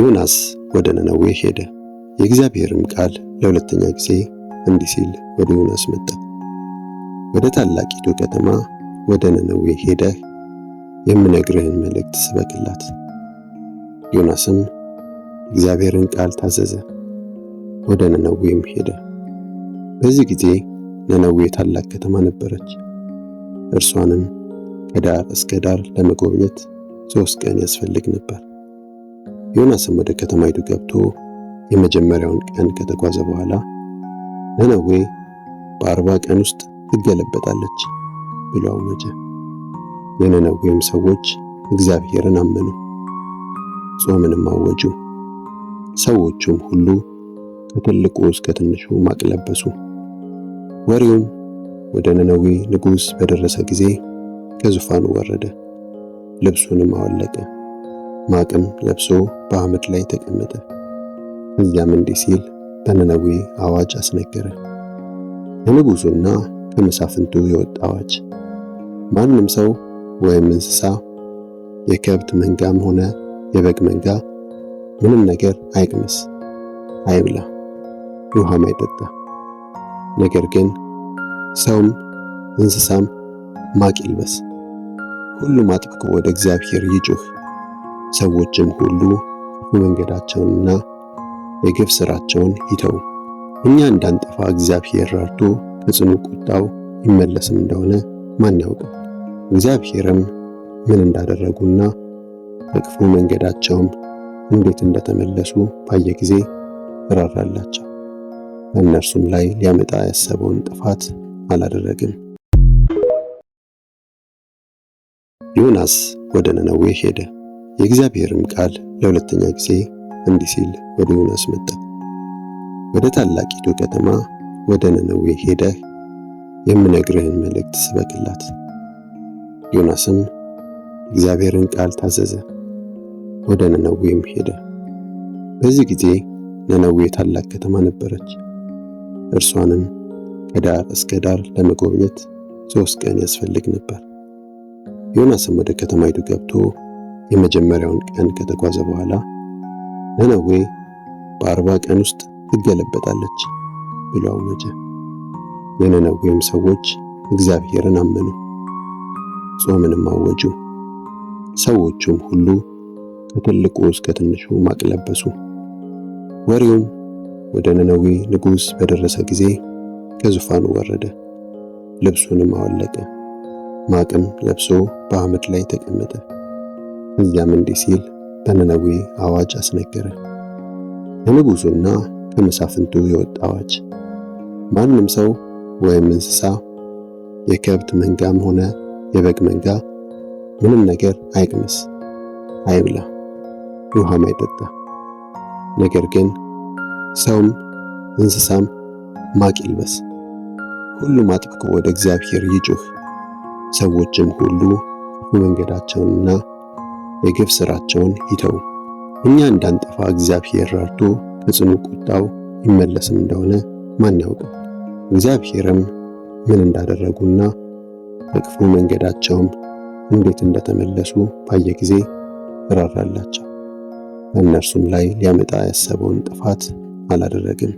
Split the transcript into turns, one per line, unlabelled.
ዮናስ ወደ ነነዌ ሄደ። የእግዚአብሔርም ቃል ለሁለተኛ ጊዜ እንዲህ ሲል ወደ ዮናስ መጣ። ወደ ታላቂቱ ከተማ ወደ ነነዌ ሄደህ የምነግርህን መልእክት ስበክላት። ዮናስም እግዚአብሔርን ቃል ታዘዘ፣ ወደ ነነዌም ሄደ። በዚህ ጊዜ ነነዌ ታላቅ ከተማ ነበረች። እርሷንም ከዳር እስከ ዳር ለመጎብኘት 3 ቀን ያስፈልግ ነበር። ዮናስም ወደ ከተማይቱ ገብቶ የመጀመሪያውን ቀን ከተጓዘ በኋላ ነነዌ በ40 ቀን ውስጥ ትገለበጣለች ብሎ አወጀ። የነነዌም ሰዎች እግዚአብሔርን አመኑ፣ ጾምንም አወጁ። ሰዎቹም ሁሉ ከትልቁ እስከ ትንሹ ማቅ ለበሱ። ወሬውም ወደ ነነዌ ንጉሥ በደረሰ ጊዜ ከዙፋኑ ወረደ፣ ልብሱንም አወለቀ፣ ማቅም ለብሶ በአመድ ላይ ተቀመጠ። እዚያም እንዲህ ሲል በነነዌ አዋጅ አስነገረ። ከንጉሡና ከመሳፍንቱ የወጣ አዋጅ። ማንም ሰው ወይም እንስሳ፣ የከብት መንጋም ሆነ የበግ መንጋ ምንም ነገር አይቅመስ፣ አይብላ፣ ውሃም አይጠጣ። ነገር ግን ሰውም እንስሳም ማቅ ይልበስ። ሁሉም አጥብቆ ወደ እግዚአብሔር ይጩህ። ሰዎችም ሁሉ ክፉ መንገዳቸውንና የግፍ ሥራቸውን ይተው። እኛ እንዳንጠፋ እግዚአብሔር ራርቶ ከጽኑ ቁጣው ይመለስም እንደሆነ ማን ያውቃል? እግዚአብሔርም ምን እንዳደረጉና በክፉ መንገዳቸውም እንዴት እንደተመለሱ ባየ ጊዜ ራራላቸው። በእነርሱም ላይ ሊያመጣ ያሰበውን ጥፋት አላደረግም። ዮናስ ወደ ነነዌ ሄደ። የእግዚአብሔርም ቃል ለሁለተኛ ጊዜ እንዲህ ሲል ወደ ዮናስ መጣ። ወደ ታላቂቱ ከተማ ወደ ነነዌ ሄደህ የምነግርህን መልእክት ስበክላት። ዮናስም እግዚአብሔርን ቃል ታዘዘ፣ ወደ ነነዌም ሄደ። በዚህ ጊዜ ነነዌ ታላቅ ከተማ ነበረች። እርሷንም ከዳር እስከ ዳር ለመጎብኘት 3 ቀን ያስፈልግ ነበር። ዮናስም ወደ ከተማይቱ ገብቶ የመጀመሪያውን ቀን ከተጓዘ በኋላ ነነዌ በ40 ቀን ውስጥ ትገለበጣለች ብሎ አወጀ። የነነዌም ሰዎች እግዚአብሔርን አመኑ፣ ጾምንም አወጁ። ሰዎቹም ሁሉ ከትልቁ እስከ ትንሹ ማቅ ለበሱ። ወሬውም ወደ ነነዌ ንጉሥ በደረሰ ጊዜ ከዙፋኑ ወረደ፣ ልብሱንም አወለቀ፣ ማቅም ለብሶ በአመድ ላይ ተቀመጠ። እዚያም እንዲህ ሲል በነነዌ አዋጅ አስነገረ። ከንጉሡና ከመሳፍንቱ የወጣ አዋጅ። ማንም ሰው ወይም እንስሳ፣ የከብት መንጋም ሆነ የበግ መንጋ ምንም ነገር አይቅመስ፣ አይብላ፣ ውሃም አይጠጣ። ነገር ግን ሰውም እንስሳም ማቅ ይልበስ። ሁሉም አጥብቆ ወደ እግዚአብሔር ይጩህ። ሰዎችም ሁሉ ክፉ መንገዳቸውንና የግፍ ሥራቸውን ይተው። እኛ እንዳንጠፋ እግዚአብሔር ራርቶ ከጽኑ ቁጣው ይመለስም እንደሆነ ማን ያውቃል? እግዚአብሔርም ምን እንዳደረጉና በክፉ መንገዳቸውም እንዴት እንደተመለሱ ባየ ጊዜ ራራላቸው። በእነርሱም ላይ ሊያመጣ ያሰበውን ጥፋት አላደረግም።